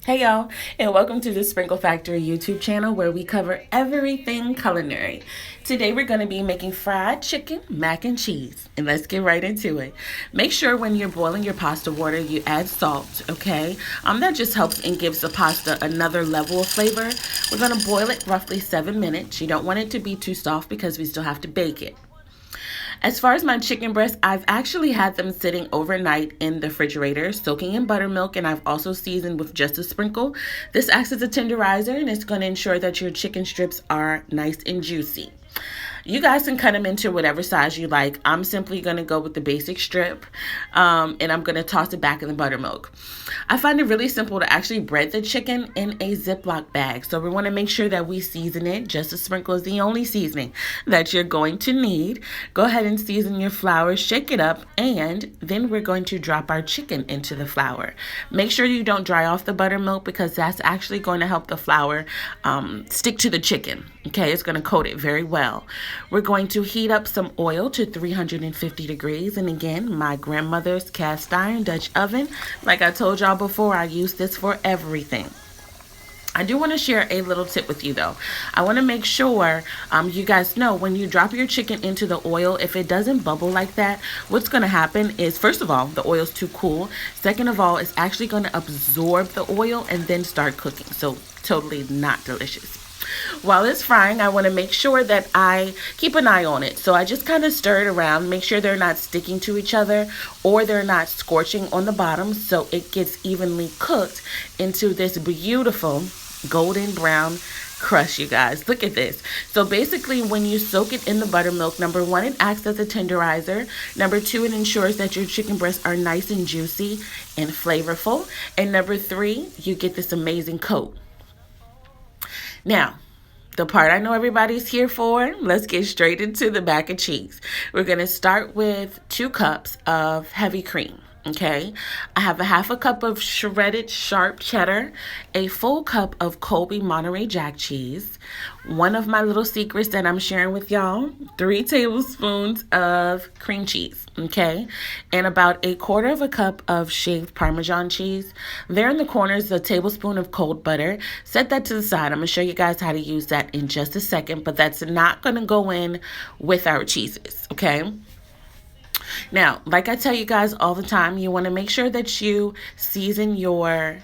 Hey y'all, and welcome to the Sprinkle Factory YouTube channel where we cover everything culinary. Today we're going to be making fried chicken mac and cheese, and let's get right into it. Make sure when you're boiling your pasta water you add salt, okay? That just helps and gives the pasta another level of flavor. We're going to boil it roughly 7 minutes. You don't want it to be too soft because we still have to bake it. As far as my chicken breasts, I've actually had them sitting overnight in the refrigerator, soaking in buttermilk, and I've also seasoned with just a sprinkle. This acts as a tenderizer, and it's going to ensure that your chicken strips are nice and juicy. You guys can cut them into whatever size you like. I'm simply going to go with the basic strip, and I'm going to toss it back in the buttermilk. I find it really simple to actually bread the chicken in a ziploc bag. So we want to make sure that we season it. Just a sprinkle is the only seasoning that you're going to need. Go ahead and season your flour, shake it up, and then we're going to drop our chicken into the flour. Make sure you don't dry off the buttermilk because that's actually going to help the flour stick to the chicken. Okay, it's going to coat it very well. We're going to heat up some oil to 350 degrees. And again, my grandmother's cast iron Dutch oven. Like I told y'all before, I use this for everything. I do want to share a little tip with you though. I want to make sure you guys know when you drop your chicken into the oil, if it doesn't bubble like that, what's going to happen is, first of all, the oil's too cool. Second of all, it's actually going to absorb the oil and then start cooking. So totally not delicious. While it's frying, I want to make sure that I keep an eye on it. So I just kind of stir it around, make sure they're not sticking to each other or they're not scorching on the bottom, so it gets evenly cooked into this beautiful golden brown crust, you guys. Look at this. So basically, when you soak it in the buttermilk, number one, it acts as a tenderizer. Number two, it ensures that your chicken breasts are nice and juicy and flavorful. And number three, you get this amazing coat. Now, the part I know everybody's here for, let's get straight into the mac and cheese. We're going to start with 2 cups of heavy cream. Okay, I have a half a cup of shredded sharp cheddar, a full cup of Colby Monterey Jack cheese, one of my little secrets that I'm sharing with y'all, 3 tablespoons of cream cheese, okay, and about 1/4 cup of shaved Parmesan cheese. There in the corners, a tablespoon of cold butter. Set that to the side. I'm going to show you guys how to use that in just a second, but that's not going to go in with our cheeses, okay? Now, like I tell you guys all the time, you want to make sure that you season your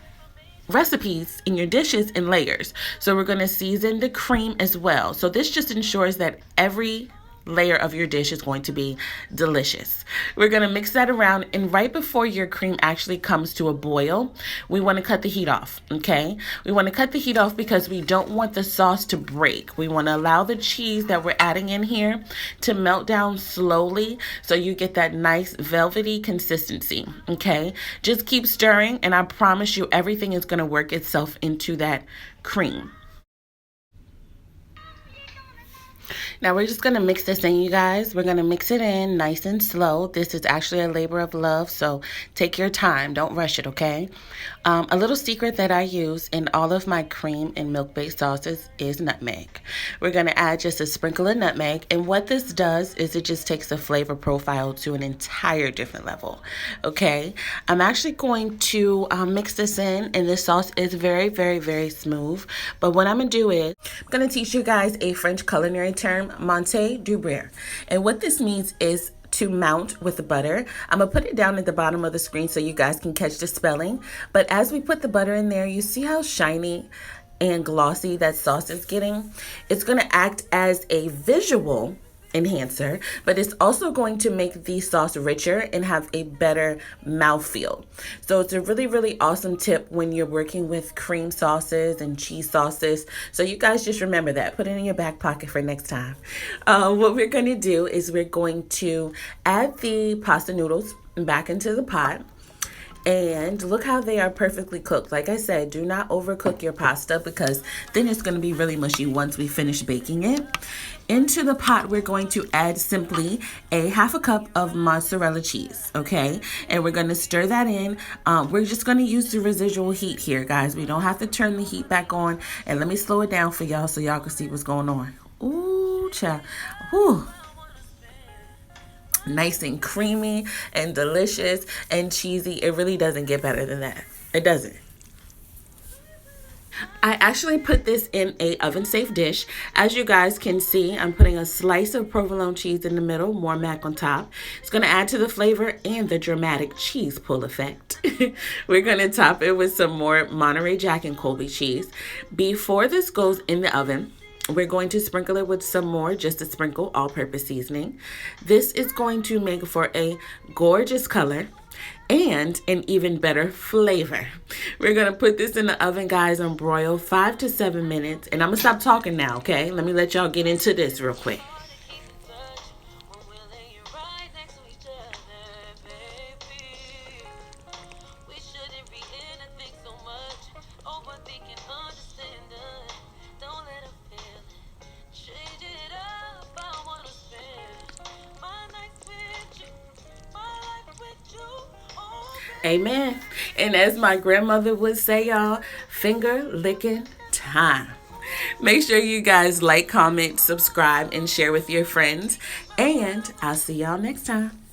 recipes in your dishes in layers. So we're going to season the cream as well. So this just ensures that every layer of your dish is going to be delicious. We're going to mix that around, and right before your cream actually comes to a boil, we want to cut the heat off, okay? We want to cut the heat off because we don't want the sauce to break. We want to allow the cheese that we're adding in here to melt down slowly so you get that nice velvety consistency, okay? Just keep stirring, and I promise you everything is going to work itself into that cream. Now we're just going to mix this in, you guys. We're going to mix it in nice and slow. This is actually a labor of love, so take your time. Don't rush it, okay? A little secret that I use in all of my cream and milk-based sauces is nutmeg. We're going to add just a sprinkle of nutmeg, and what this does is it just takes the flavor profile to an entire different level, okay? I'm actually going to mix this in, and this sauce is very, very, very smooth, but what I'm going to do is I'm going to teach you guys a French culinary term, monter du beurre. And what this means is to mount with the butter. I'm going to put it down at the bottom of the screen so you guys can catch the spelling. But as we put the butter in there, you see how shiny and glossy that sauce is getting? It's going to act as a visual enhancer, but it's also going to make the sauce richer and have a better mouthfeel. So it's a really, really awesome tip when you're working with cream sauces and cheese sauces. So you guys just remember that. Put it in your back pocket for next time. What we're going to do is we're going to add the pasta noodles back into the pot. And look how they are perfectly cooked. Like I said, do not overcook your pasta because then it's going to be really mushy once we finish baking it. Into the pot, we're going to add simply a half a cup of mozzarella cheese, okay? And we're going to stir that in. We're just going to use the residual heat here, guys. We don't have to turn the heat back on. And let me slow it down for y'all so y'all can see what's going on. Ooh, child. Ooh. Nice and creamy and delicious and cheesy. It really doesn't get better than that. It doesn't. I actually put this in a oven safe dish. As you guys can see, I'm putting a slice of provolone cheese in the middle, more mac on top. It's going to add to the flavor and the dramatic cheese pull effect. We're going to top it with some more Monterey Jack and Colby cheese. Before this goes in the oven, we're going to sprinkle it with some more, just a sprinkle, all-purpose seasoning. This is going to make for a gorgeous color and an even better flavor. We're going to put this in the oven, guys, and broil 5 to 7 minutes. And I'm going to stop talking now, okay? Let me let y'all get into this real quick. Amen. And as my grandmother would say, y'all, finger licking time. Make sure you guys like, comment, subscribe, and share with your friends. And I'll see y'all next time.